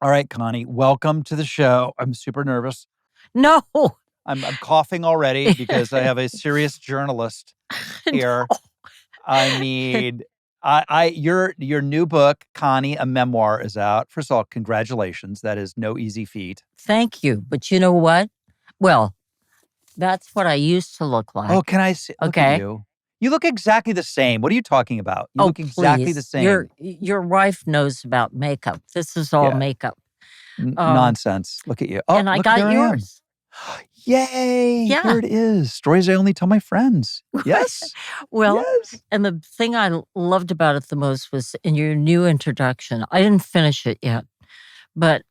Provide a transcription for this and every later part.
All right, Connie, welcome to the show. I'm super nervous. No. I'm coughing already because I have a serious journalist here. I mean, your new book, Connie, a memoir, is out. First of all, congratulations. That is no easy feat. Thank you. But you know what? Well, that's what I used to look like. Oh, can I see? Look at Okay. you. You look exactly the same. What are you talking about? You Oh, look exactly the please. Your same. your wife knows about makeup. This is all Yeah, makeup. Um, nonsense. Look at you. Oh, and I look, got there I am. yours. Yay! Here Yeah. it is. Stories I only tell my friends. Yes. Well, Yes. and the thing I loved about it the most was in your new introduction. I didn't finish it yet, but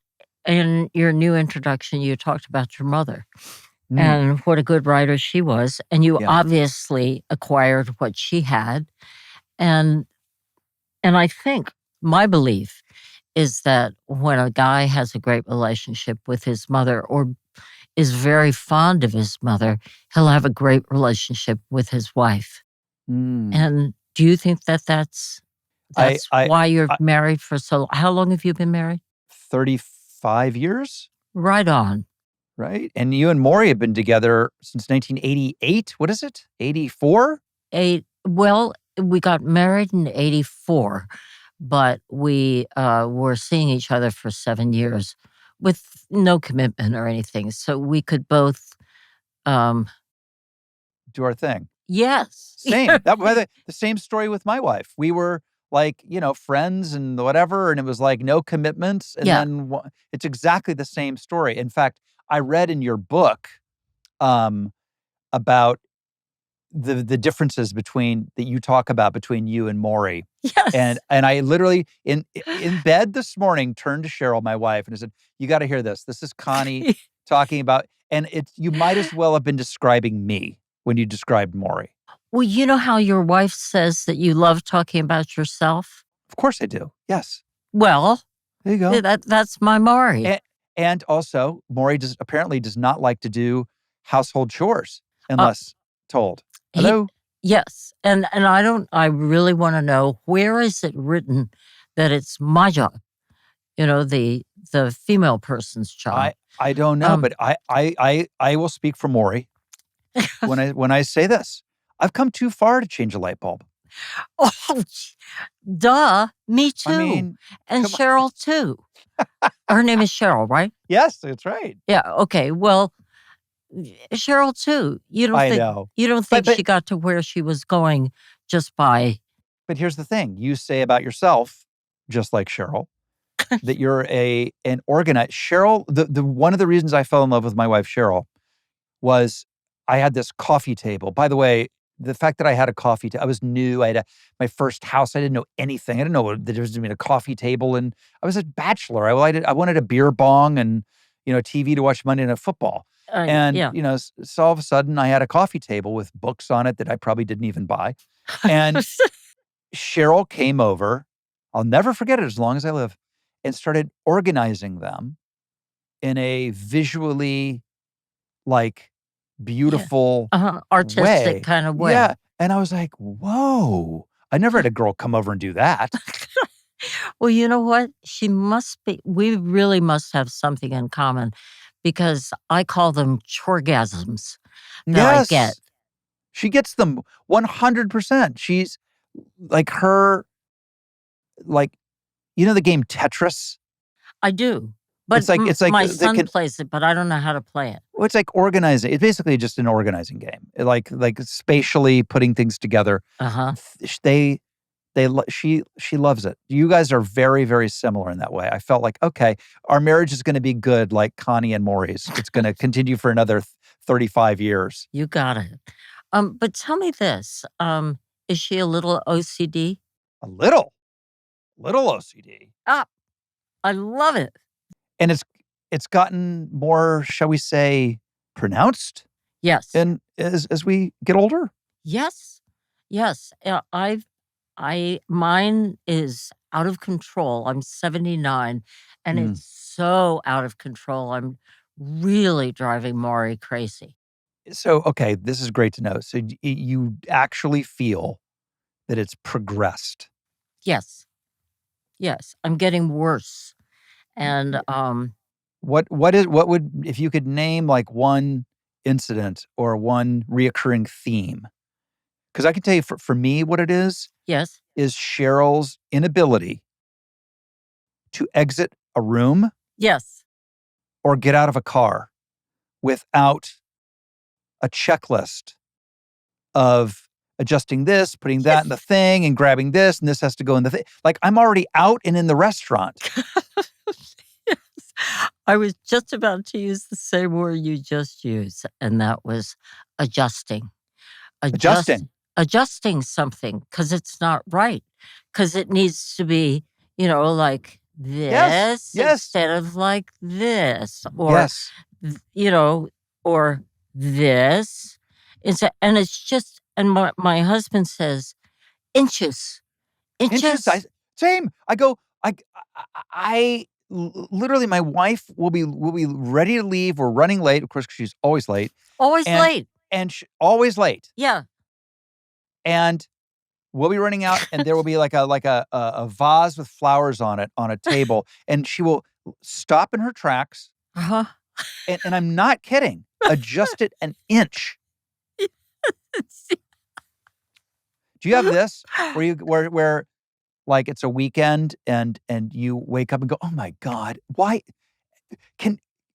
in your new introduction, you talked about your mother Mm, and what a good writer she was. And you yeah. obviously acquired what she had. And I think my belief is that when a guy has a great relationship with his mother or is very fond of his mother, he'll have a great relationship with his wife. Mm. And do you think that I that's I why you're I married for how long have you been married? 35 years, Right on. right? And you and Maury have been together since 1988. What is it? 84? Well, we got married in 84, but we were seeing each other for 7 years with no commitment or anything. So we could both, um, Do our thing. yes. Same. That by the same story with my wife. We were like, friends and whatever, and it was like no commitments. And Yeah. then it's exactly the same story. In fact, I read in your book um, about the differences between that you talk about between you and Maury. And Yes. I literally in bed this morning turned to Sheryl, my wife, and I said, "You got to hear this. This is Connie talking about," and it's you might as well have been describing me when you described Maury. Well, you know how your wife says that you love talking about yourself? Of course I do. Yes. Well, There you go. that's my Maury. And also, Maury apparently does not like to do household chores Uh, unless told. he Hello? Yes, and I really wanna know, where is it written that it's my job, the female person's job? I don't know, Um, but I will speak for Maury when I say this. I've come too far to change a light bulb. oh, duh, me I too, mean, and come on. Cheryl too. Her name is Cheryl, right? Yes, that's right. Yeah, okay, well, Cheryl too. I know. You don't But think she got to where she was going just by but here's the thing. You say about yourself, just like Sheryl, that you're an organized Cheryl, the one of the reasons I fell in love with my wife Cheryl was I had this coffee table. By the way, the fact that I had a coffee table, I was new. I had my first house. I didn't know anything. I didn't know what the difference between a coffee table and I was a bachelor. I wanted a beer bong and, TV to watch Monday Night Football. And, yeah. so all of a sudden I had a coffee table with books on it that I probably didn't even buy. And Cheryl came over. I'll never forget it as long as I live and started organizing them in a visually like Yeah. beautiful Artistic way. kind of way. Yeah. And I was like, whoa. I never had a girl come over and do that. Well, you know what? We really must have something in common because I call them chorgasms that I get. Yes. She gets them 100%. She's like like, the game Tetris? I do. But It's like my they son can, plays it, but I don't know how to play it. well, it's like organizing. It's basically just an organizing game. Like spatially putting things together. Uh-huh. They she loves it. You guys are very, very similar in that way. I felt like, okay, our marriage is going to be good like Connie and Maury's. It's going to continue for another 35 years. You got it. But tell me this, is she a little OCD? A little OCD. Ah, I love it. And it's gotten more, shall we say, pronounced Yes. and as we get older. Yes. Yes. Mine is out of control. I'm 79 and Mm. it's so out of control. I'm really driving Maury crazy. So, okay, this is great to know. So you actually feel that it's progressed. Yes. Yes. I'm getting worse. And What would, if you could name like one incident or one reoccurring theme? Because I can tell you for me what it is yes, Cheryl's inability to exit a room yes. or get out of a car without a checklist of adjusting this, putting that in the thing, and grabbing this, and this has to go in the thing. Like, I'm already out and in the restaurant. Yes. I was just about to use the same word you just used, and that was adjusting. Adjusting. Adjusting something because it's not right. Because it needs to be, like Yes. this Yes. instead of like this, or Yes. or this. And it's just, and my husband says, inches. Inches. Same. I go. Literally, my wife will be ready to leave. We're running late, of course, 'cause she's always late. Always late. And always late. Yeah. And we'll be running out, and there will be like a vase with flowers on it on a table, and she will stop in her tracks, Uh-huh. and I'm not kidding, adjust it an inch. Do you have this where like it's a weekend and you wake up and go, "Oh my God, why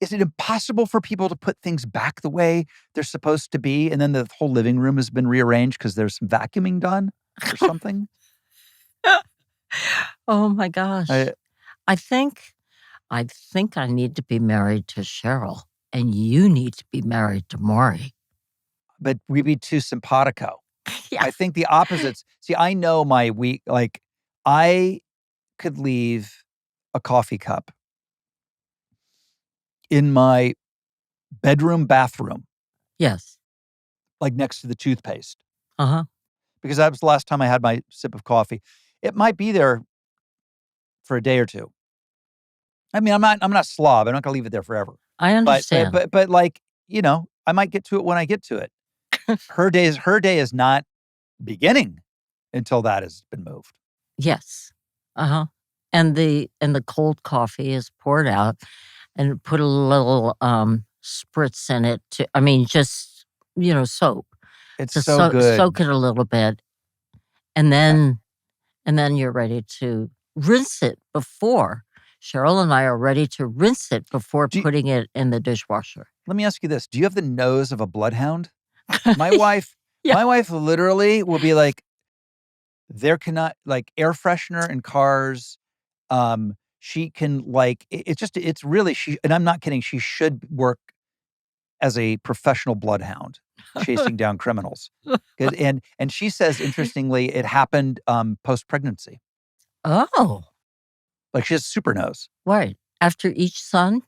is it impossible for people to put things back the way they're supposed to be?" And then the whole living room has been rearranged because there's some vacuuming done or something. Oh my gosh. I think I need to be married to Sheryl, and you need to be married to Maury. But we'd be too simpatico. Yeah. I think the opposites. See, I know my week, like I could leave a coffee cup in my bathroom, Yes. like next to the toothpaste, Uh-huh. because that was the last time I had my sip of coffee. It might be there for a day or two. I mean, I'm not a slob. I'm not gonna leave it there forever. I understand. But like, I might get to it when I get to it. Her day is not beginning until that has been moved. Yes. Uh-huh. And the cold coffee is poured out and put a little spritz in it just soap. It's To so good. soak it a little bit. And then you're ready to rinse it before. Sheryl and I are ready to rinse it before putting it in the dishwasher. Let me ask you this. Do you have the nose of a bloodhound? My wife Yeah. my wife literally will be like, there cannot, like, air freshener in cars. She can, like, it's really, and I'm not kidding, she should work as a professional bloodhound chasing down criminals. And she says, interestingly, it happened post-pregnancy. Oh, Like, she has super nose. right. After each son?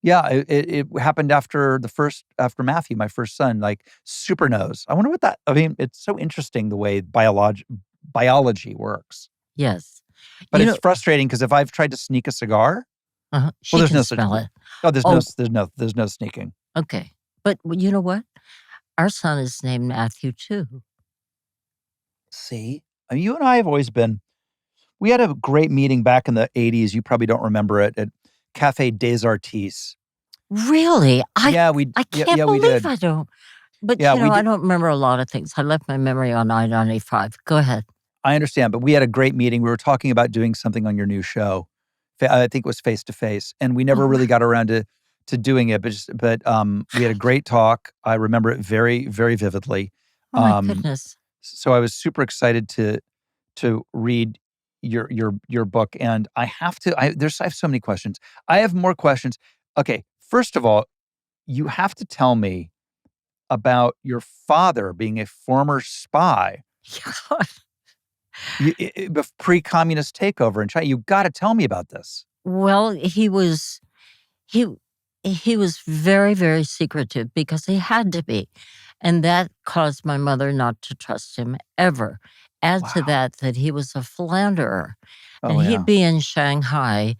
Yeah, it happened after Matthew, my first son, like, super nose. I wonder what that, I mean, it's so interesting the way biology works. Yes. But it's frustrating because if I've tried to sneak a cigar, she there's can no smell it. Oh, there's no sneaking. Okay. But you know what? Our son is named Matthew too. See? I mean, you and I have always been, we had a great meeting back in the 80s. You probably don't remember it, at Café des Artistes. Really? I can't we believe did. I don't. But Yeah, I don't remember a lot of things. I left my memory on I-95. Go ahead. I understand, but we had a great meeting. We were talking about doing something on your new show. I think it was Face to Face, and we never really got around to doing it. But we had a great talk. I remember it very, very vividly. Oh my goodness! So I was super excited to read your book, and I have so many questions. I have more questions. Okay, first of all, you have to tell me about your father being a former spy. Pre-communist takeover in China. You got to tell me about this. Well, he was very, very secretive because he had to be, and that caused my mother not to trust him ever. Add to that he was a philanderer, and he'd be in Shanghai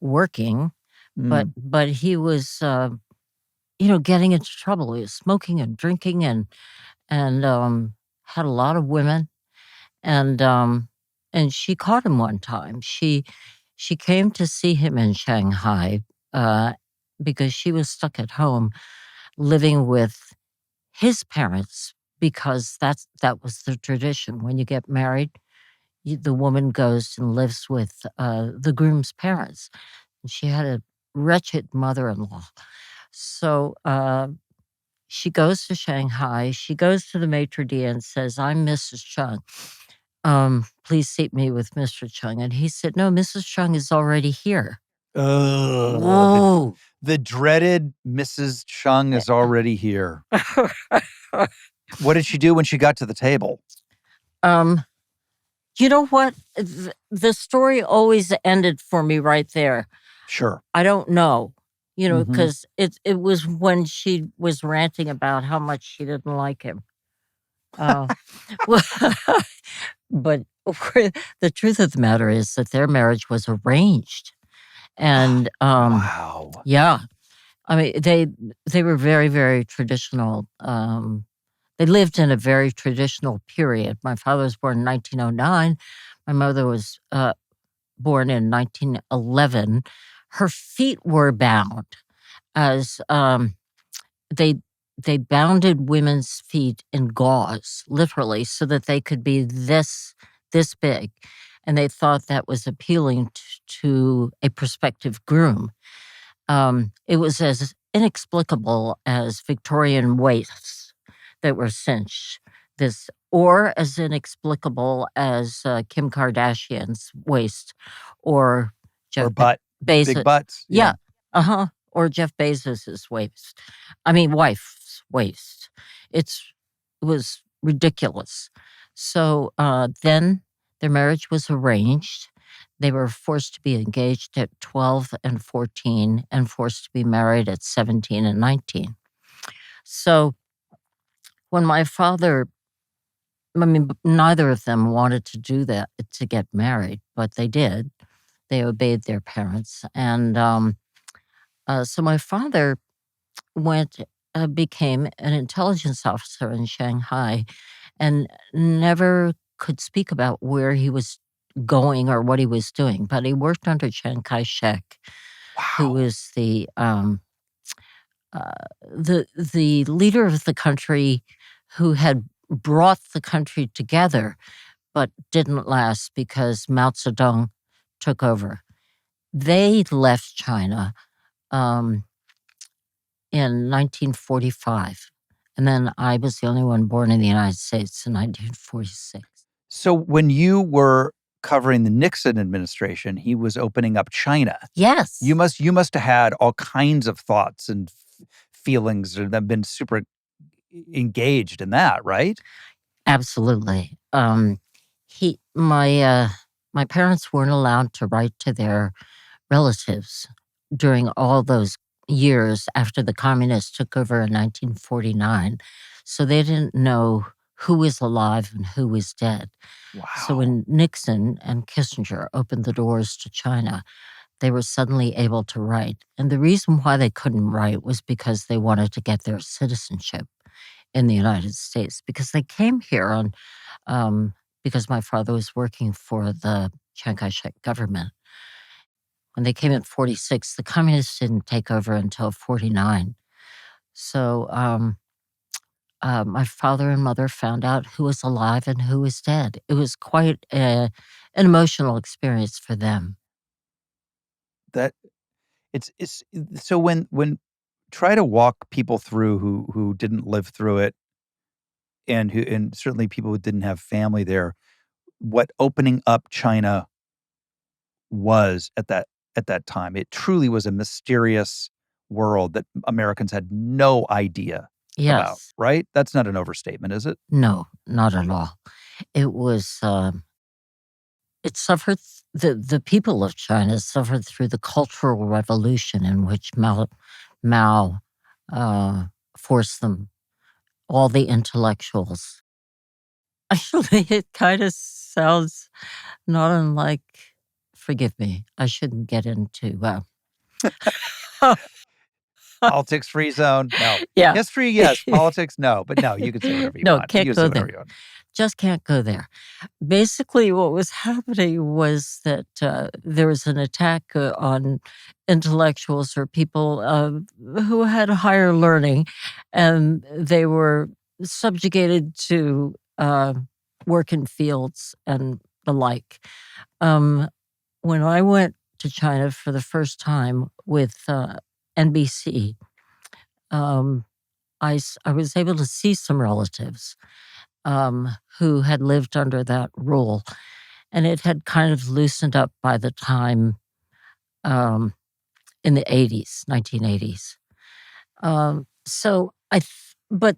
working, but he was getting into trouble. He was smoking and drinking and had a lot of women. And she caught him one time. She She came to see him in Shanghai because she was stuck at home living with his parents, because that was the tradition. When you get married, the woman goes and lives with the groom's parents. And she had a wretched mother-in-law. So she goes to Shanghai. She goes to the maitre d' and says, "I'm Mrs. Chung. Please seat me with Mr. Chung." And he said, "No, Mrs. Chung is already here." Oh, Whoa. the dreaded Mrs. Chung is already here. What did she do when she got to the table? You know what? The story always ended for me right there. Sure. I don't know, Mhm. because it was when she was ranting about how much she didn't like him. But the truth of the matter is that their marriage was arranged. And Wow. yeah, I mean, they were very, very traditional. They lived in a very traditional period. My father was born in 1909. My mother was born in 1911. Her feet were bound, as they bounded women's feet in gauze, literally, so that they could be this big, and they thought that was appealing to a prospective groom. It was as inexplicable as Victorian waists that were cinched, or as inexplicable as Kim Kardashian's waist, or Jeff Or butt. Bezos. Big butts. Yeah. Or Jeff Bezos's waist. I mean, wife's waist. It was ridiculous. So then their marriage was arranged. They were forced to be engaged at 12 and 14 and forced to be married at 17 and 19. So when my father, I mean, neither of them wanted to do that, to get married, but they did. They obeyed their parents. And so my father became an intelligence officer in Shanghai, and never could speak about where he was going or what he was doing. But he worked under Chiang Kai-shek, who was the leader of the country, who had brought the country together, but didn't last because Mao Zedong took over. They left China in 1945. And then I was the only one born in the United States in 1946. So when you were covering the Nixon administration, he was opening up China. Yes. You must have had all kinds of thoughts and feelings that have been super engaged in that, right? Absolutely. My parents weren't allowed to write to their relatives during all those years after the communists took over in 1949. So they didn't know who was alive and who was dead. Wow. So when Nixon and Kissinger opened the doors to China, they were suddenly able to write. And the reason why they couldn't write was because they wanted to get their citizenship in the United States, because they came here because my father was working for the Chiang Kai-shek government. When they came in 46, the communists didn't take over until 49. So my father and mother found out who was alive and who was dead. It was quite an emotional experience for them. That it's so when try to walk people through who didn't live through it, and certainly people who didn't have family there, what opening up China was at that time. It truly was a mysterious world that Americans had no idea about, Yes. right? That's not an overstatement, is it? No, not at all. It was, it suffered, the people of China suffered through the Cultural Revolution, in which Mao forced them, all the intellectuals. Actually, it kind of sounds not unlike, forgive me, I shouldn't get into Politics free zone? No. yeah. History, yes. Politics, no. But no, you can say whatever you No, want. You can't can go say there. whatever you want. Just can't go there. Basically, what was happening was that there was an attack on intellectuals or people who had higher learning, and they were subjugated to work in fields and the like. When I went to China for the first time with NBC, I was able to see some relatives who had lived under that rule. And it had kind of loosened up by the time in the 80s, 1980s. But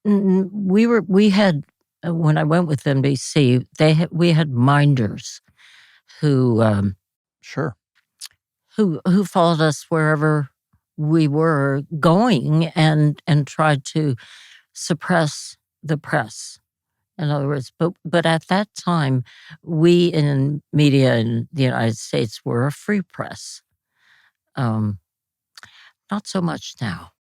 we had, when I went with NBC, we had minders who Sure. who followed us wherever we were going and tried to suppress the press. In other words, but at that time, we in media in the United States were a free press. Not so much now.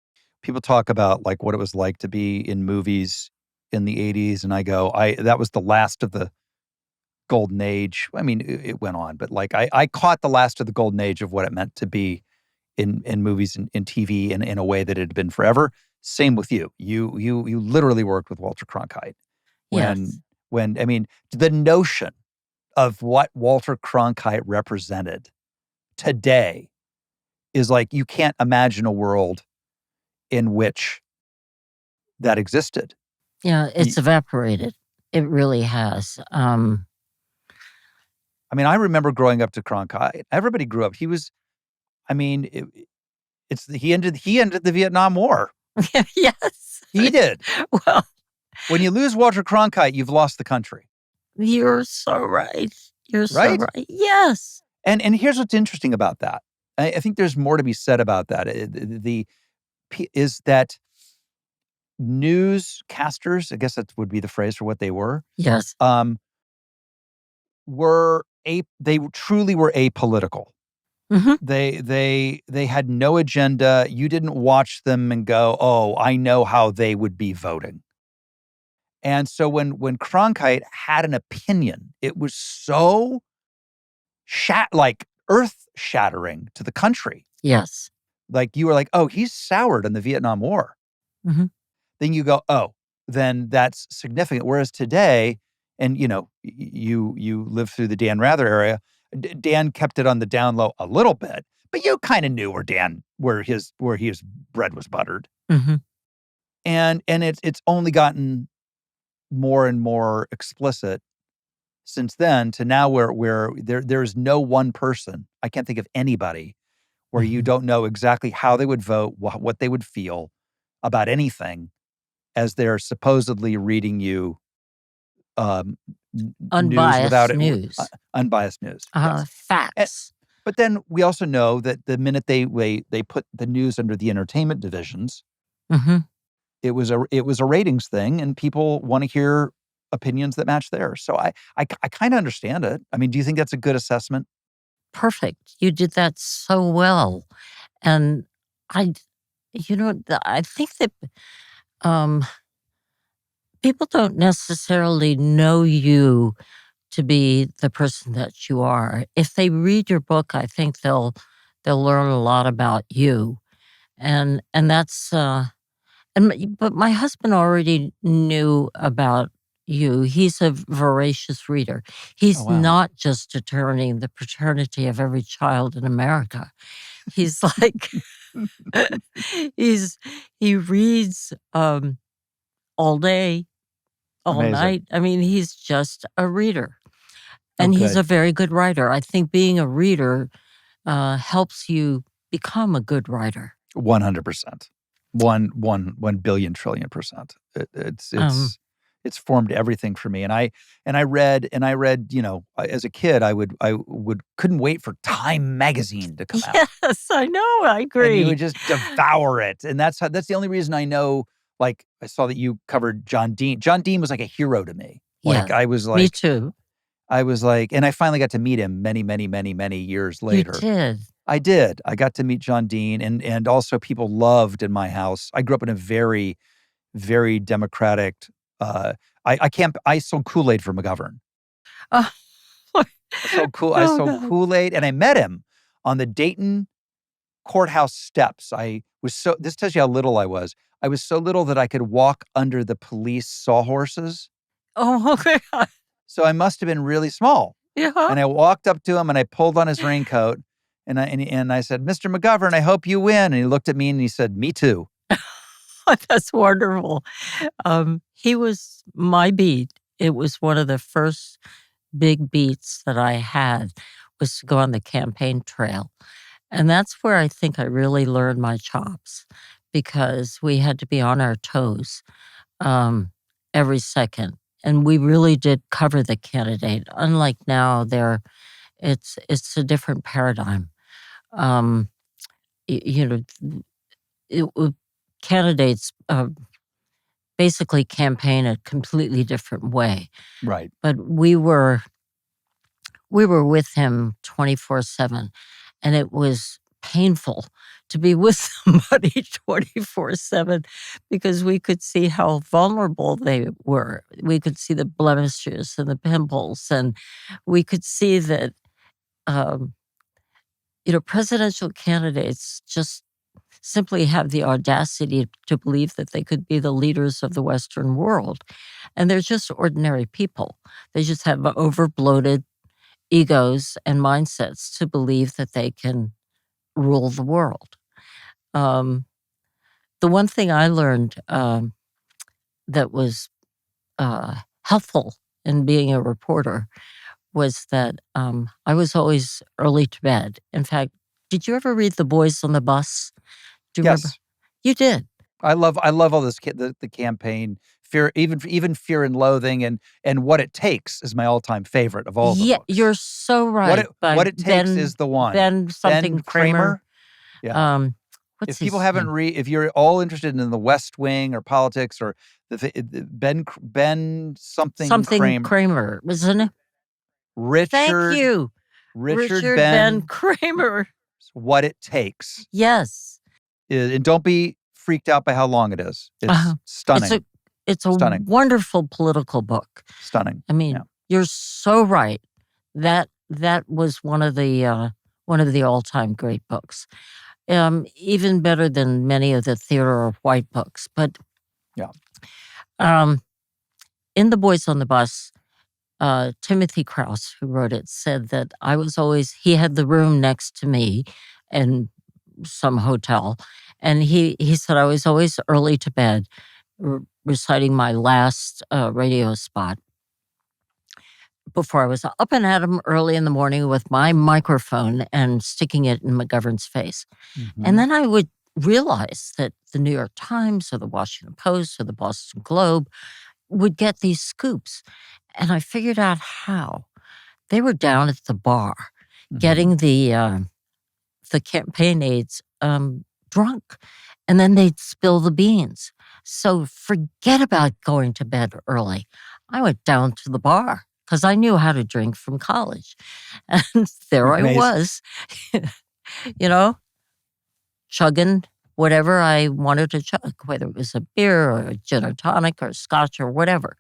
People talk about like what it was like to be in movies in the 80s, and I go, that was the last of the golden age. I mean, it went on, but like I caught the last of the golden age of what it meant to be in movies and in TV in a way that it had been forever. Same with you. You literally worked with Walter Cronkite. Yes. When I mean, the notion of what Walter Cronkite represented today is like, you can't imagine a world in which that existed. Yeah, it's evaporated. It really has. I mean, I remember growing up to Cronkite. Everybody grew up. He was, I mean, he ended the Vietnam War. Yes. He did. Well, when you lose Walter Cronkite, you've lost the country. You're so right. You're so Right? right. Yes. And here's what's interesting about that. I think there's more to be said about that. Is that newscasters, I guess that would be the phrase for what they were. Yes. They truly were apolitical. Mm-hmm. They had no agenda. You didn't watch them and go, oh, I know how they would be voting. And so when Cronkite had an opinion, it was so earth-shattering to the country. Yes. Like you were like, oh, he's soured on the Vietnam War. Mm-hmm. Then you go, oh, then that's significant. Whereas today, and you know, you lived through the Dan Rather area, Dan kept it on the down low a little bit, but you kind of knew where his bread was buttered. Mm-hmm. And it's only gotten more and more explicit since then to now where there's no one person. I can't think of anybody where you don't know exactly how they would vote, what they would feel about anything as they're supposedly reading you unbiased news. Unbiased news. Yes. Facts. But then we also know that the minute they put the news under the entertainment divisions, mm-hmm. it was a ratings thing, and people want to hear opinions that match theirs. So I kind of understand it. I mean, do you think that's a good assessment? Perfect. You did that so well. And I think that people don't necessarily know you to be the person that you are. If they read your book, I think they'll learn a lot about you. And that's but my husband already knew about you. He's a voracious reader. He's not just determining the paternity of every child in America. He's like, he reads all day, all Amazing. night. I mean, he's just a reader. And he's a very good writer. I think being a reader helps you become a good writer. 100%. 1 billion trillion %. It's formed everything for me. And I read, you know, as a kid, I couldn't wait for Time magazine to come out. Yes, I know. I agree. And you would just devour it. And that's the only reason I know, like, I saw that you covered John Dean. John Dean was like a hero to me. Like, I was like, me too. I was like, and I finally got to meet him many, many, many, many years later. You did. I did. I got to meet John Dean, and also people loved in my house. I grew up in a very, very democratic. I sold Kool-Aid for McGovern. Oh, I oh, sold no. Kool-Aid, and I met him on the Dayton courthouse steps. This tells you how little I was. I was so little that I could walk under the police sawhorses. Oh, my God. So I must have been really small. Yeah. And I walked up to him and I pulled on his raincoat and I said, "Mr. McGovern, I hope you win." And he looked at me and he said, "Me too." That's wonderful. He was my beat. It was one of the first big beats that I had was to go on the campaign trail. And that's where I think I really learned my chops because we had to be on our toes every second. And we really did cover the candidate. Unlike now, it's a different paradigm. Um, you know, candidates basically campaign a completely different way. Right. But we were with him 24/7, and it was painful to be with somebody 24/7 because we could see how vulnerable they were. We could see the blemishes and the pimples, and we could see that um, presidential candidates just simply have the audacity to believe that they could be the leaders of the Western world. And they're just ordinary people. They just have overbloated egos and mindsets to believe that they can rule the world. The one thing I learned that was helpful in being a reporter was that I was always early to bed. In fact, did you ever read The Boys on the Bus? Do you remember? Yes. You did. I love all this the campaign fear, even Fear and Loathing, and What It Takes is my all-time favorite of all the Yeah, books. you're so right. By What It Takes is the one. Ben something Kramer. Yeah. What's If people his haven't name? if you're all interested in the West Wing or politics or Ben something Kramer, Kramer, wasn't it? Thank Richard you. Richard Ben Ben, Kramer. What It Takes. Yes. And don't be freaked out by how long it is. It's stunning. It's a Stunning. wonderful political book. Stunning. I mean, you're so right. That was one of the all-time great books. Even better than many of the Theodore White books. But yeah. In The Boys on the Bus, Timothy Krause, who wrote it, said that he had the room next to me in some hotel. And he said I was always early to bed reciting my last radio spot before I was up and at him early in the morning with my microphone and sticking it in McGovern's face. Mm-hmm. And then I would realize that the New York Times or the Washington Post or the Boston Globe would get these scoops. And I figured out how. They were down at the bar getting the campaign aides drunk, and then they'd spill the beans. So forget about going to bed early. I went down to the bar because I knew how to drink from college. And there Amazing. I was, chugging whatever I wanted to chug, whether it was a beer or a gin or tonic or scotch or whatever.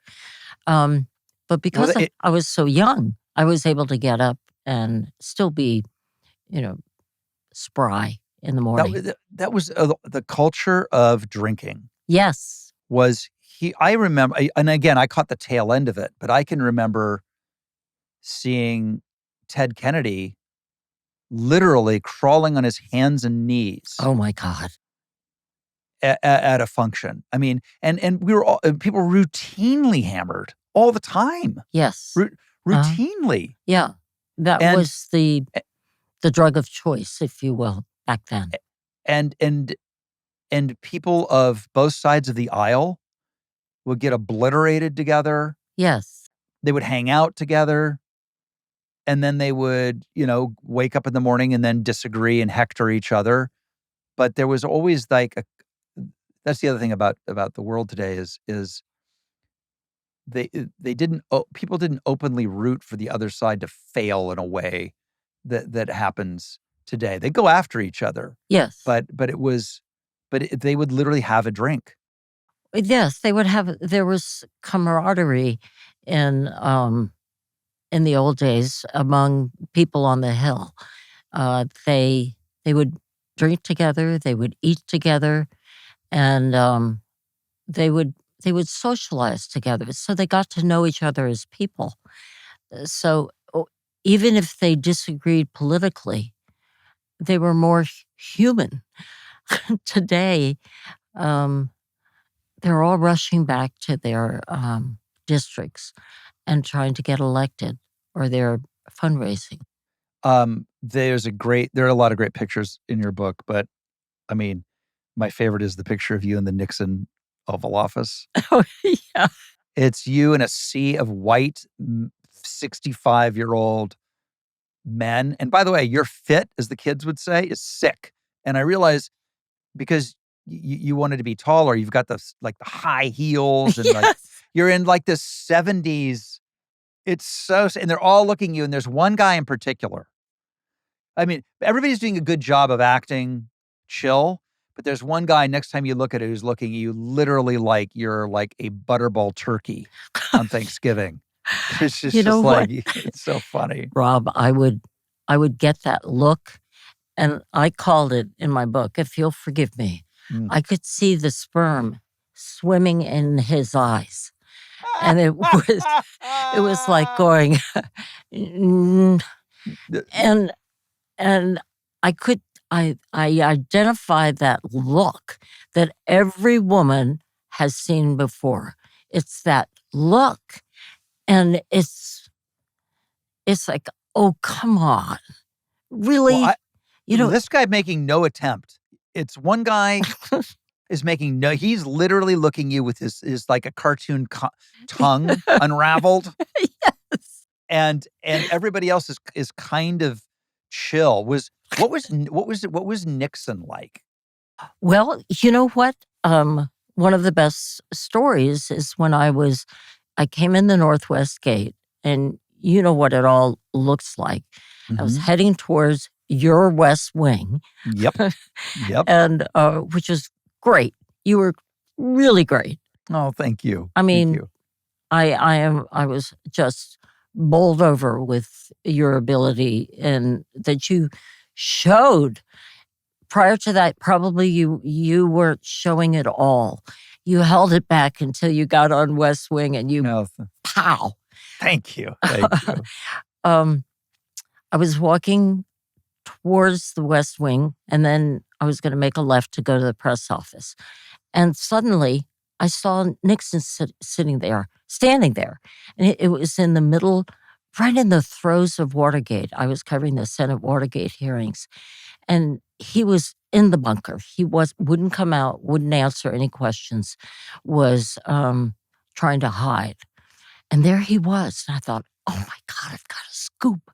But because I was so young, I was able to get up and still be, spry in the morning. That was the culture of drinking. Yes. I remember, and again, I caught the tail end of it, but I can remember seeing Ted Kennedy literally crawling on his hands and knees. Oh my God. At a function. I mean, and we were all, people routinely hammered all the time. Yes. Routinely. Yeah. That was the drug of choice, if you will, back then. And people of both sides of the aisle would get obliterated together. Yes. They would hang out together. And then they would, wake up in the morning and then disagree and hector each other. But there was always that's the other thing about the world today is people didn't openly root for the other side to fail in a way that happens today. They go after each other. Yes. But they would literally have a drink. Yes, they would have. There was camaraderie in the old days among people on the hill. They would drink together, they would eat together, and they would they would socialize together. So they got to know each other as people. So even if they disagreed politically, they were more human. Today, um, they're all rushing back to their districts and trying to get elected, or they're fundraising. There are a lot of great pictures in your book, but I mean, my favorite is the picture of you in the Nixon Oval Office. Oh, yeah. It's you in a sea of white 65-year-old men. And by the way, your fit, as the kids would say, is sick. And I realize because you wanted to be taller, you've got the high heels and Yes. you're in like this 70s. It's so, and they're all looking at you. And there's one guy in particular. I mean, everybody's doing a good job of acting chill, but there's one guy next time you look at it who's looking at you literally like you're like a butterball turkey on Thanksgiving. It's just, You know like, what? it's so funny. Rob, I would get that look, and I called it in my book, if you'll forgive me. I could see the sperm swimming in his eyes. And it was like going, and I identified that look that every woman has seen before. It's that look. And it's like, oh, come on. Really? Well, this guy making no attempt. It's one guy is making he's literally looking you with his like a cartoon tongue unraveled. Yes. And everybody else is kind of chill. What was Nixon like? Well, you know what? One of the best stories is when I came in the Northwest Gate, and you know what it all looks like. I was heading towards your West Wing. Yep. And which is great. You were really great. Oh, thank you. I mean, thank you. I was just bowled over with your ability, and that you showed. Prior to that, probably you weren't showing it all. You held it back until you got on West Wing, and pow. Thank you. Thank you. I was walking towards the West Wing, and then I was going to make a left to go to the press office. And suddenly I saw Nixon standing there. And it was in the middle, right in the throes of Watergate. I was covering the Senate Watergate hearings. And he was in the bunker. He wouldn't come out, wouldn't answer any questions, was trying to hide. And there he was. And I thought, oh my God, I've got a scoop.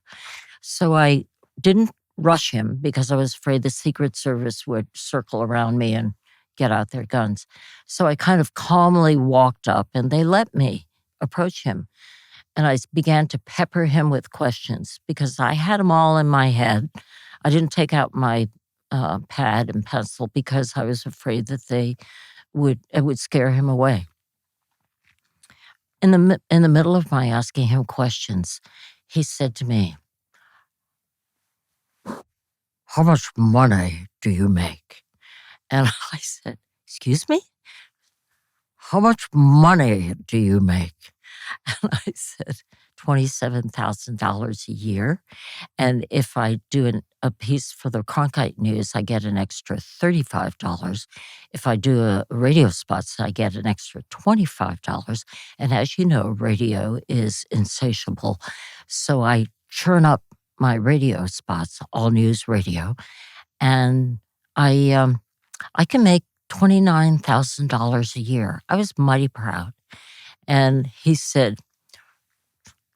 So I didn't rush him because I was afraid the Secret Service would circle around me and get out their guns. So I kind of calmly walked up, and they let me approach him. And I began to pepper him with questions because I had them all in my head. I didn't take out my pad and pencil because I was afraid that it would scare him away. In the middle of my asking him questions, he said to me, "How much money do you make?" And I said, "Excuse me? How much money do you make?" And I said, $27,000 a year. And if I do a piece for the Cronkite News, I get an extra $35. If I do a radio spots, I get an extra $25. And as you know, radio is insatiable. So I churn up my radio spots, all news radio, and I can make $29,000 a year. I was mighty proud. And he said,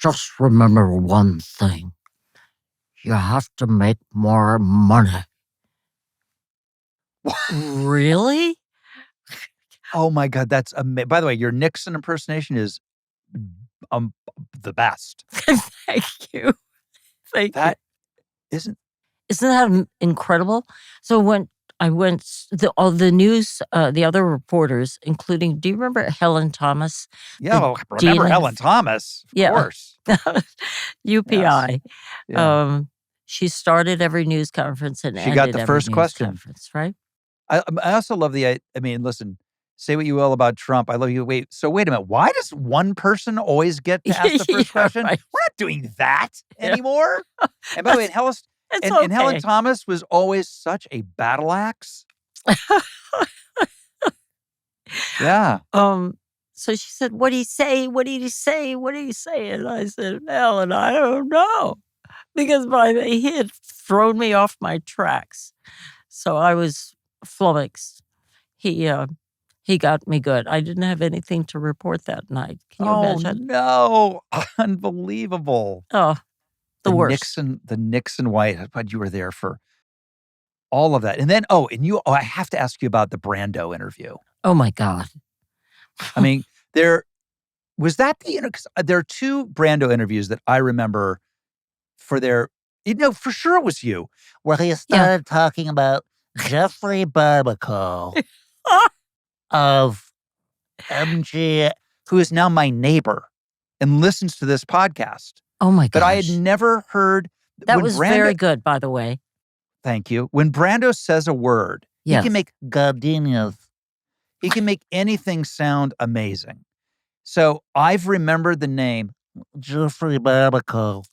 "Just remember one thing. You have to make more money." Really? Oh my God, that's amazing. By the way, your Nixon impersonation is the best. Thank you. Thank you. Isn't Isn't that incredible? So when I went, all the news, the other reporters, including, do you remember Helen Thomas? Yeah, The remember dean Helen of, Thomas? Of yeah, course. Yes. UPI. Yeah. She started every news conference and She got ended the every first news question. conference, right? I also love I mean, listen, say what you will about Trump. I love you. Wait a minute. Why does one person always get to ask the first Yeah, question? right. We're not doing that Yeah. anymore. And by the way, It's and Helen okay. Thomas was always such a battle axe. Yeah. So she said, "What do you say? What do you say? What do you say?" And I said, "Ellen, I don't know," because he had thrown me off my tracks. So I was flummoxed. He got me good. I didn't have anything to report that night. Can you Oh imagine? no. Unbelievable. Oh, the worst. The Nixon White, but you were there for all of that. And then, I have to ask you about the Brando interview. Oh my God. I mean, there was that 'cause there are two Brando interviews that I remember for for sure it was you, where he started talking about Jeffrey Barbacoa of MG, who is now my neighbor and listens to this podcast. Oh my gosh. But I had never heard that was very good, by the way. Thank you. When Brando says a word, Yes. he can make gardenias. He can make anything sound amazing. So I've remembered the name Jeffrey Barbacoa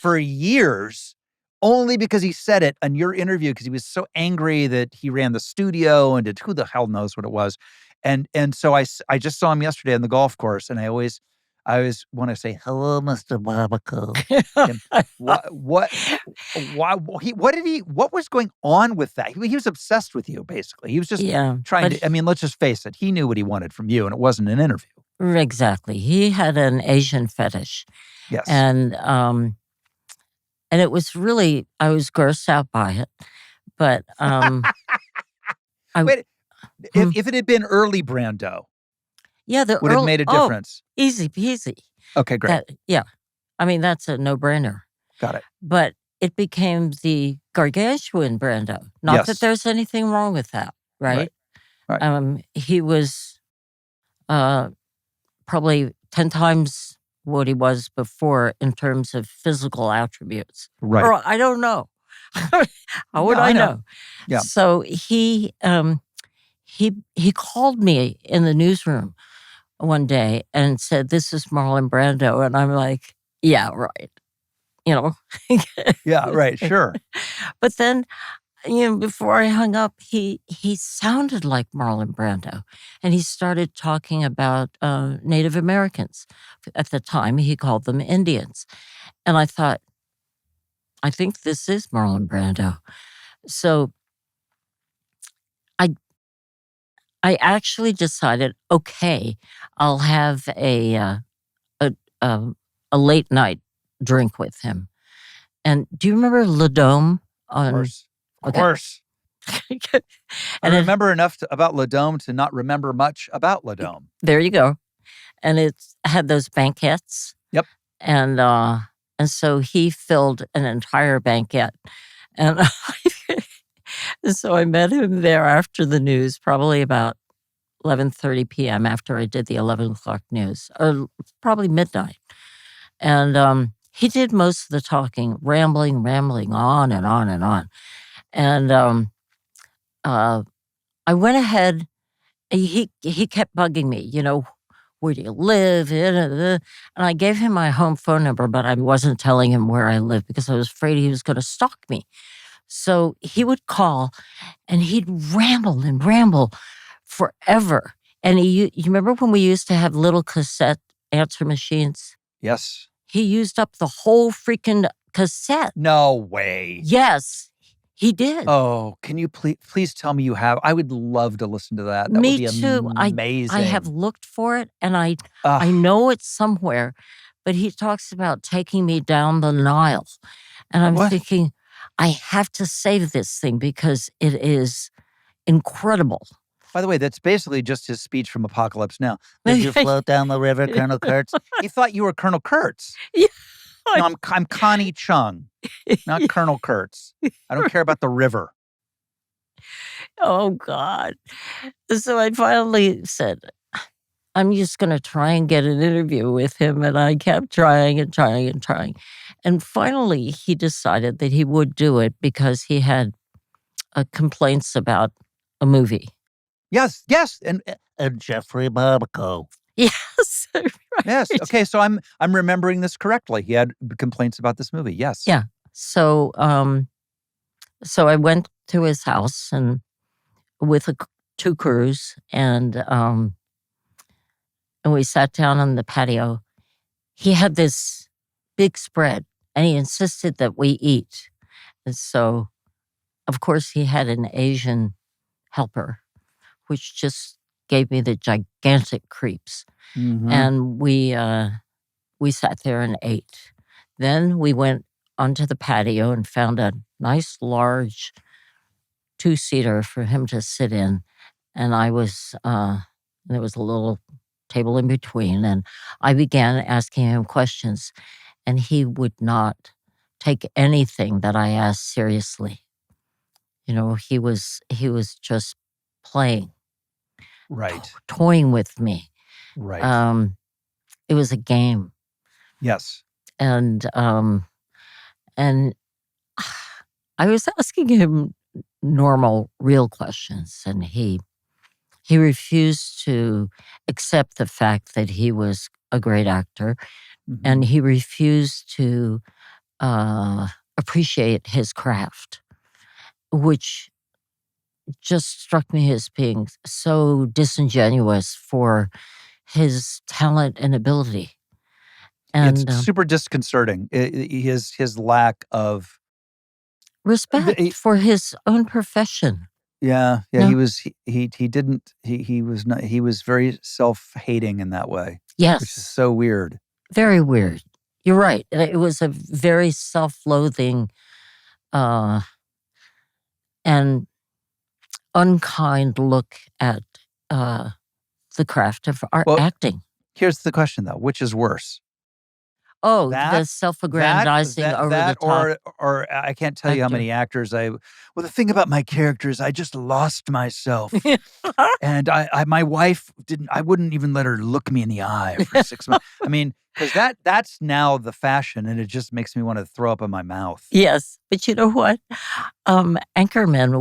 for years, only because he said it on your interview, because he was so angry that he ran the studio and who the hell knows what it was. And so I just saw him yesterday on the golf course, and I always want to say, "Hello, Mr. Barbacoa." What was going on with that? He was obsessed with you, basically. He was just trying to, I mean, let's just face it. He knew what he wanted from you, and it wasn't an interview. Exactly. He had an Asian fetish. Yes. And it was really, I was grossed out by it. But wait, if it had been early Brando, would have made a difference. Easy peasy. Okay, great. I mean, that's a no-brainer. Got it. But it became the gargantuan Brando. Not that there's anything wrong with that, right? Right. He was probably 10 times what he was before in terms of physical attributes. Right. Or I don't know. How would I know? Yeah. So he called me in the newsroom one day and said, "This is Marlon Brando." And I'm like, "Yeah, right." Yeah, right. Sure. But then, before I hung up, he sounded like Marlon Brando, and he started talking about Native Americans. At the time, he called them Indians, and I thought, I think this is Marlon Brando. So I actually decided, okay, I'll have a late night drink with him. And do you remember Le Dome? Of course. And I remember enough about Le Dome to not remember much about Le Dome. There you go. And it had those banquettes. Yep. And so he filled an entire banquette. And so I met him there after the news, probably about 11:30 p.m. after I did the 11 o'clock news, or probably midnight. And he did most of the talking, rambling on and on and on. And I went ahead. He kept bugging me, where do you live? And I gave him my home phone number, but I wasn't telling him where I lived because I was afraid he was going to stalk me. So he would call and he'd ramble and ramble forever. And you remember when we used to have little cassette answer machines? Yes. He used up the whole freaking cassette. No way. Yes, he did. Oh, can you please tell me you have? I would love to listen to that. That Me would be too. amazing. I have looked for it, and I know it's somewhere, but he talks about taking me down the Nile. And I'm thinking, I have to save this thing because it is incredible. By the way, that's basically just his speech from Apocalypse Now. Did you float down the river, Colonel Kurtz? He thought you were Colonel Kurtz. Yeah. No, I'm Connie Chung, not Colonel Kurtz. I don't care about the river. Oh, God. So I finally said, I'm just going to try and get an interview with him. And I kept trying and trying and trying. And finally, he decided that he would do it because he had complaints about a movie. Yes, and Jeffrey Barbaco. Yes, right. Yes. Okay, so I'm remembering this correctly. He had complaints about this movie. Yes. Yeah. So, so I went to his house and with two crews, and we sat down on the patio. He had this big spread, and he insisted that we eat. And so, of course, he had an Asian helper, which just gave me the gigantic creeps. Mhm. And we sat there and ate. Then we went onto the patio and found a nice large two-seater for him to sit in. And there was a little table in between, and I began asking him questions, and he would not take anything that I asked seriously. He was just playing, Right. toying with me. Right. It was a game, Yes. and I was asking him normal, real questions, and he refused to accept the fact that he was a great actor, and Mhm. he refused to appreciate his craft, which just struck me as being so disingenuous for his talent and ability. It's And super disconcerting. His lack of respect for his own profession. Yeah, he No? was he didn't he was not he was very self-hating in that way, which is Yes, so weird. very weird. You're right. It was a very self-loathing uh, and unkind look at the craft of art Well, acting. here's the question though, which is worse? Oh, the That self-aggrandizing, over the top or I can't tell you how actor. many actors well, the thing about my characters, I just lost myself. And my wife I wouldn't even let her look me in the eye for 6 months. I mean, because that's now the fashion, and it just makes me want to throw up in my mouth. Yes, but you know what? Anchormen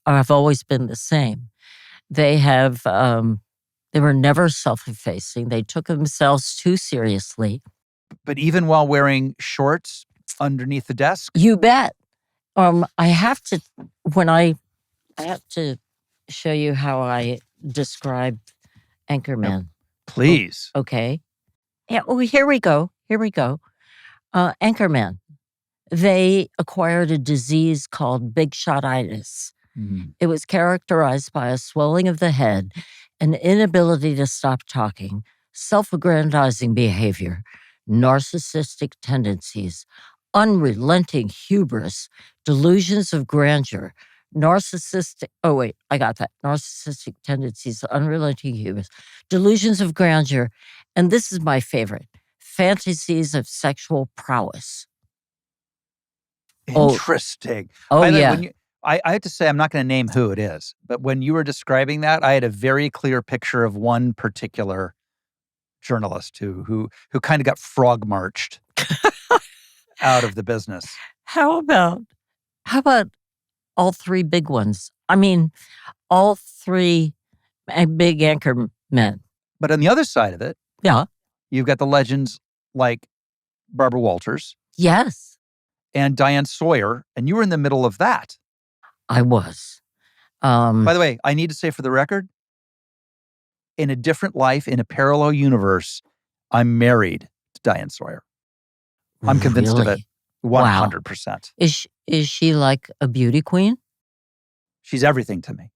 have always been the same. They were never self-effacing. They took themselves too seriously. But even while wearing shorts underneath the desk? You bet. I have to when I have to show you how I describe Anchorman. Please. Okay. Yeah. Oh, here we go. Here we go. Anchorman. They acquired a disease called big shotitis. Mhm. It was characterized by a swelling of the head, an inability to stop talking, self-aggrandizing behavior, narcissistic tendencies, unrelenting hubris, delusions of grandeur, narcissistic tendencies, unrelenting hubris, delusions of grandeur, and this is my favorite, fantasies of sexual prowess. Interesting. Oh By the way, yeah. when I have to say, I'm not gonna name who it is, but when you were describing that, I had a very clear picture of one particular journalist who kinda got frog marched out of the business. How about all three big ones? I mean, all three big anchor men. But on the other side of it, Yeah. you've got the legends like Barbara Walters Yes, and Diane Sawyer, and you were in the middle of that. I was. By the way, I need to say for the record, in a different life, in a parallel universe, I'm married to Diane Sawyer. I'm convinced of it Really? Wow. 100%. Is she like a beauty queen? She's everything to me.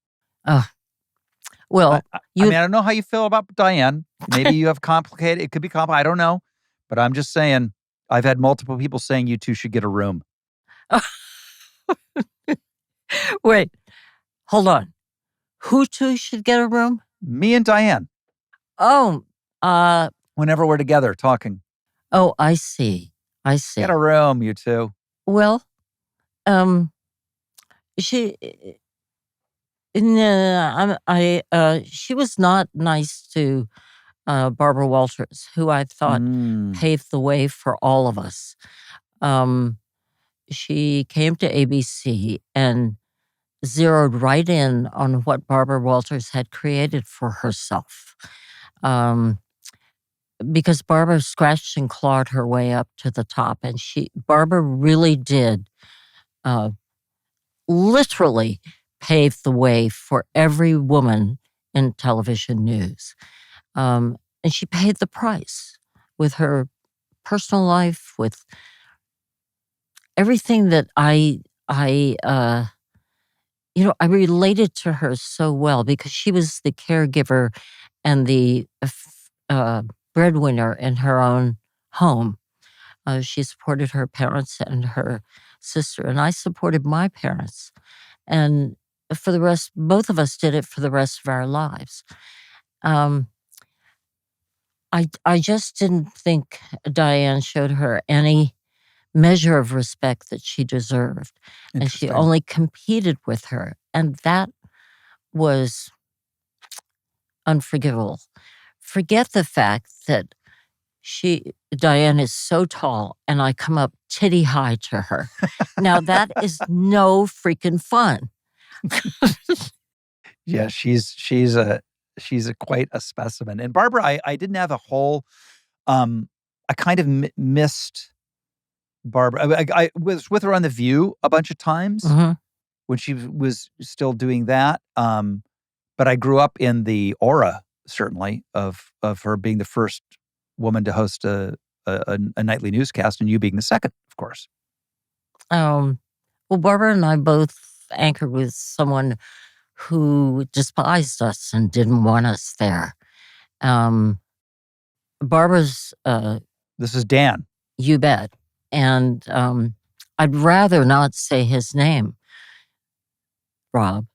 Well, I mean, I don't know how you feel about Diane. Maybe you have complicated. It could be complicated. I don't know. But I'm just saying, I've had multiple people saying you two should get a room. Wait, hold on. Who two should get a room? Me and Diane, Oh, whenever we're together talking. oh, I see. I see. Get a room, you two. Well, she No, she was not nice to Barbara Walters, who I thought Mm, paved the way for all of us. Um, she came to ABC and zeroed right in on what Barbara Walters had created for herself. Um, because Barbara scratched and clawed her way up to the top, and Barbara really did uh, literally pave the way for every woman in television news. And she paid the price with her personal life, with everything that I related to her so well because she was the caregiver and the breadwinner in her own home. She supported her parents and her sister, and I supported my parents. And for the rest, both of us did it for the rest of our lives. Um, I just didn't think Diane showed her any measure of respect that she deserved, and she interesting. only competed with her, and that was unforgivable. Forget the fact that Diane is so tall and I come up titty high to her. Now that is no freaking fun. Yeah, she's a quite a specimen. And Barbara, I didn't have a whole. I kind of missed Barbara. I was with her on The View a bunch of times Mhm. when she was still doing that. But I grew up in the aura, certainly, of her being the first woman to host a nightly newscast, and you being the second, of course. Well, Barbara and I both anchored with someone who despised us and didn't want us there. Um, Barbara's, This is Dan. you bet. And I'd rather not say his name, Rob.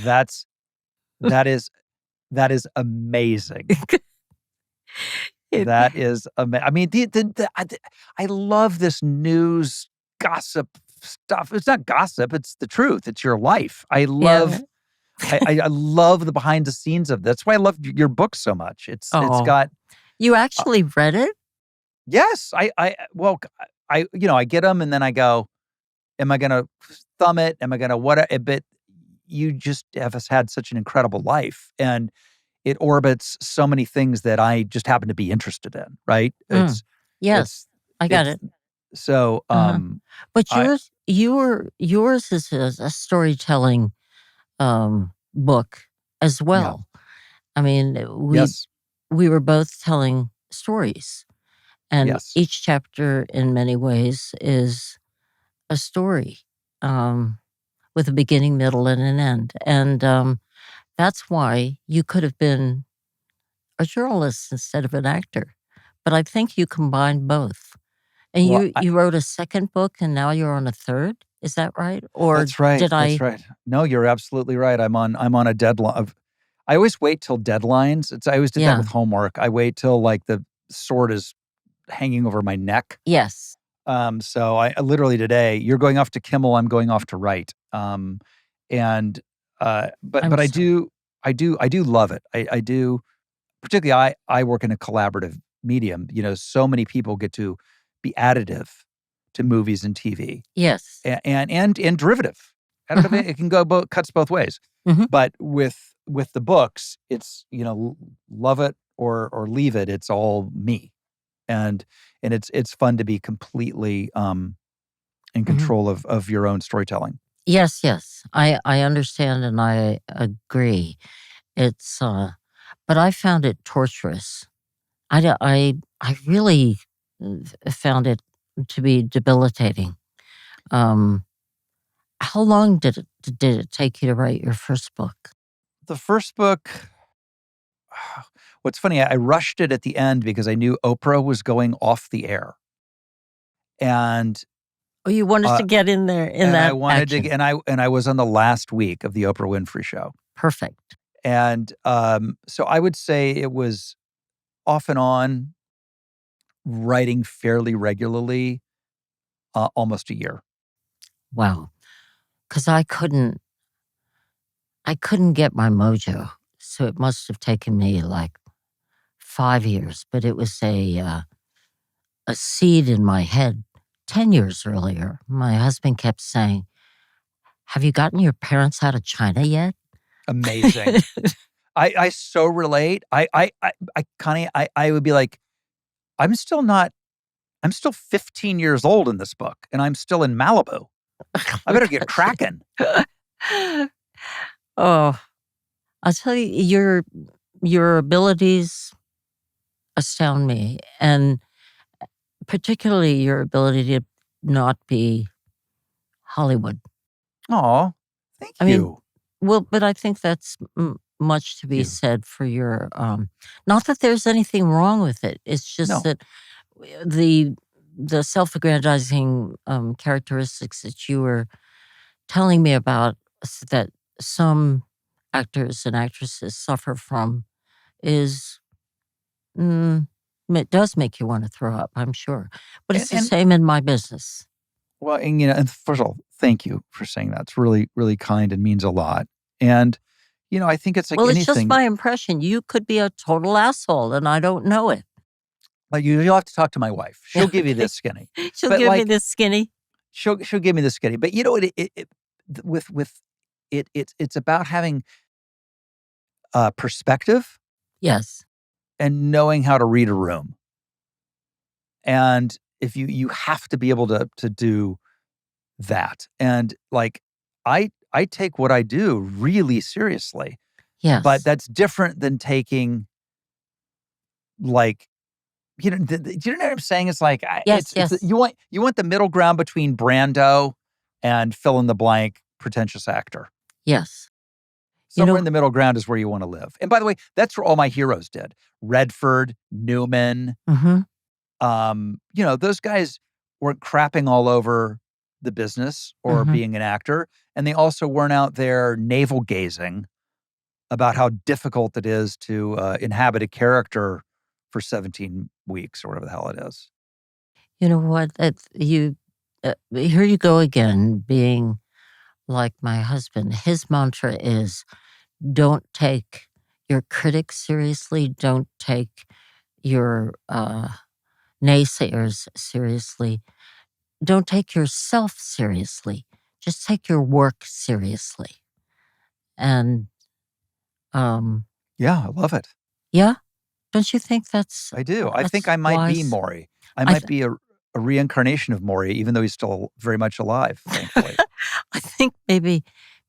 That's that is that is amazing. It- That is I mean, I love this news gossip stuff. It's not gossip, it's the truth. It's your life. yeah. I love the behind the scenes of this. That's why I love your book so much. It's Oh, got you uh, actually read it? yes, well, I get them and then I go, am I going to thumb it? Am I going to what? But you just have had such an incredible life, and it orbits so many things that I just happen to be interested in. Right? Mm. Yes, It's I got it's it. so Uh-huh. But I yours is a storytelling book as yeah well. I mean, yes we were both telling stories, and yes each chapter, in many ways, is a story with a beginning, middle, and an end. And that's why you could have been a journalist instead of an actor. But I think you combined both. And well you wrote a second book, and now you're on a third. Is that right? Or that's right did that's I? right. No, you're absolutely right. I'm on a deadline. I always wait till deadlines. I always did that Yeah. with homework. I wait till like the sword is hanging over my neck. Yes. So I literally today, you're going off to Kimmel, I'm going off to Wright. And I'm but sorry. I do love it. I do, particularly I work in a collaborative medium. So many people get to be additive to movies and TV Yes. and derivative. Additive, Mhm. it can go both cuts both ways. Mhm. But with the books, it's love it or leave it. It's all me, and it's fun to be completely in Mhm. control of your own storytelling. Yes, yes. I understand and I agree. It's but I found it torturous. I really found it to be debilitating. Um how long did it take you to write your first book? The first book, what's funny, I rushed it at the end because I knew Oprah was going off the air, and Oh, you wanted uh, to get in there in and I that wanted to, action. and I was on the last week of the Oprah Winfrey Show, Perfect. and so I would say it was off and on writing fairly regularly, almost a year. Wow. Because I couldn't. I couldn't get my mojo, so it must have taken me like 5 years, but it was a seed in my head 10 years earlier. My husband kept saying, "Have you gotten your parents out of China yet?" Amazing. I so relate. Connie, I would be like, I'm still 15 years old in this book, and I'm still in Malibu. I better get cracking. Oh, I'll tell you, your abilities astound me, and particularly your ability to not be Hollywood. Aw, thank I mean, you. well, but I think that's much to be You. said for your. Not that there's anything wrong with it. It's just No. that the the self-aggrandizing characteristics that you were telling me about that some actors and actresses suffer from is it does make you want to throw up, I'm sure. But it's the And same in my business. well, and and first of all, thank you for saying that. It's really, really kind and means a lot. And I think it's like Well, it's just anything. my impression. You could be a total asshole, and I don't know it. Like you'll have to talk to my wife. She'll give you Okay. this skinny. She'll But give me like this skinny. she'll give me this skinny. But with it's about having perspective Yes. and knowing how to read a room. And if you have to be able to do that. And like I take what I do really seriously. But Yes. that's different than taking like do you know what I'm saying? It's like Yes, it's yes. you want the middle ground between Brando and fill in the blank pretentious actor. Yes. You Somewhere know in the middle ground is where you want to live. And by the way, that's where all my heroes did. Redford, Newman, mhm, those guys weren't crapping all over the business or mhm. being an actor, and they also weren't out there navel gazing about how difficult it is to inhabit a character for 17 weeks or whatever the hell it is. You know what? Here you go again, being like my husband. His mantra is don't take your critics seriously, don't take your naysayers seriously, don't take yourself seriously. Just take your work seriously. And um, Yeah, I love it. yeah, don't you think I do. I think that's I might be wise? Maury. I I might be a reincarnation of Maury, even though he's still very much alive, thankfully. I think maybe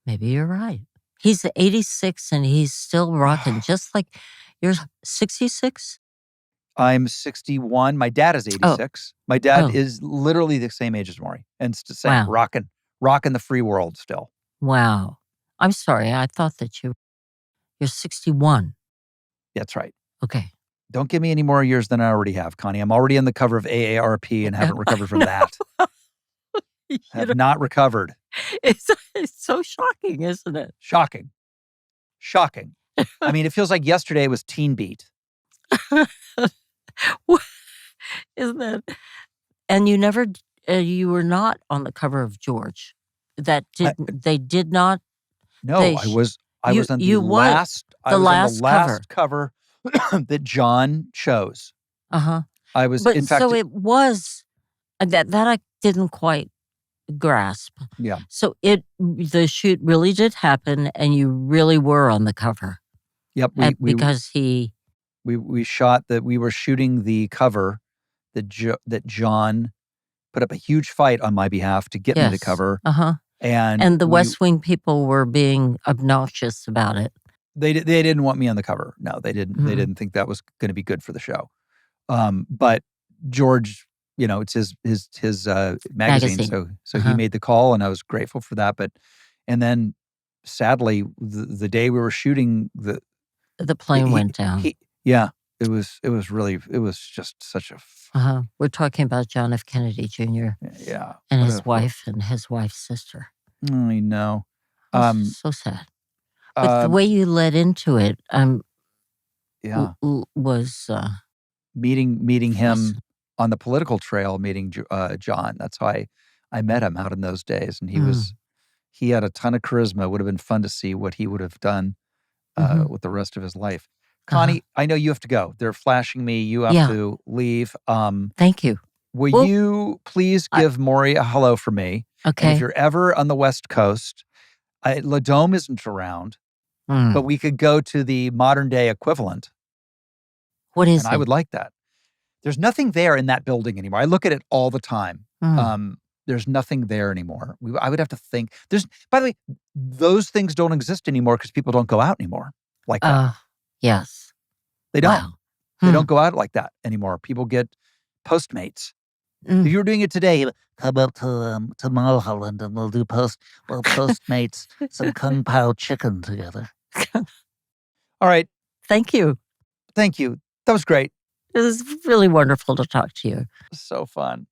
you're right. He's 86 and he's still rocking, just like you're 66? I'm 61. My dad is Oh, 86. My dad oh, is literally the same age as Maury, and it's the same, wow, rocking the free world still. wow. I'm sorry, I thought that you're 61. That's right. Okay. Don't give me any more years than I already have, Connie. I'm already on the cover of AARP and haven't recovered from No, that. you Have know, not recovered. it's so shocking, isn't it? Shocking. Shocking. I mean, it feels like yesterday was Teen Beat. What isn't it? And you were not on the cover of George. I, They did not, no, they I sh was I was on you was I the was on the last cover. last cover that John chose. Uh-huh. I was But in fact so it was that I didn't quite grasp. yeah. So the shoot really did happen and you really were on the cover. Yep, Because he we shot that we were shooting the cover that John put up a huge fight on my behalf to get me the yes. cover, Uh-huh. and And the West Wing people were being obnoxious about it. they didn't want me on the cover. No, they didn't. They Mhm. didn't think that was going to be good for the show. But George, it's his magazine, Magazine. so he Uh-huh. made the call, and I was grateful for that. But and then sadly, the day we were shooting The plane he went down. he yeah, it was just such a Uh-huh. We're talking about John F. Kennedy Jr. yeah. and What his wife and his wife's sister. I know. Oh, Um, so sad. But the um, way you led into it, yeah. was Meeting him fascinating. on the political trail, meeting John. That's how I met him out in those days, and he Mm. he had a ton of charisma. It would have been fun to see what he would have done with the rest of his life. Connie, I know you have to go. They're flashing me. You have to leave. Thank you. Will you please give Maury a hello for me? Okay. And if you're ever on the West Coast, La Dome isn't around, but we could go to the modern day equivalent. What is it? And I would like that. There's nothing there in that building anymore. I look at it all the time. There's nothing there anymore. I would have to think. By the way, those things don't exist anymore because people don't go out anymore like that. Yes. They don't. Wow. They don't go out like that anymore. People get Postmates. If you were doing it today, come up to Mulholland and we'll do Postmates some Kung Pao chicken together. All right. Thank you. Thank you. That was great. It was really wonderful to talk to you. So fun.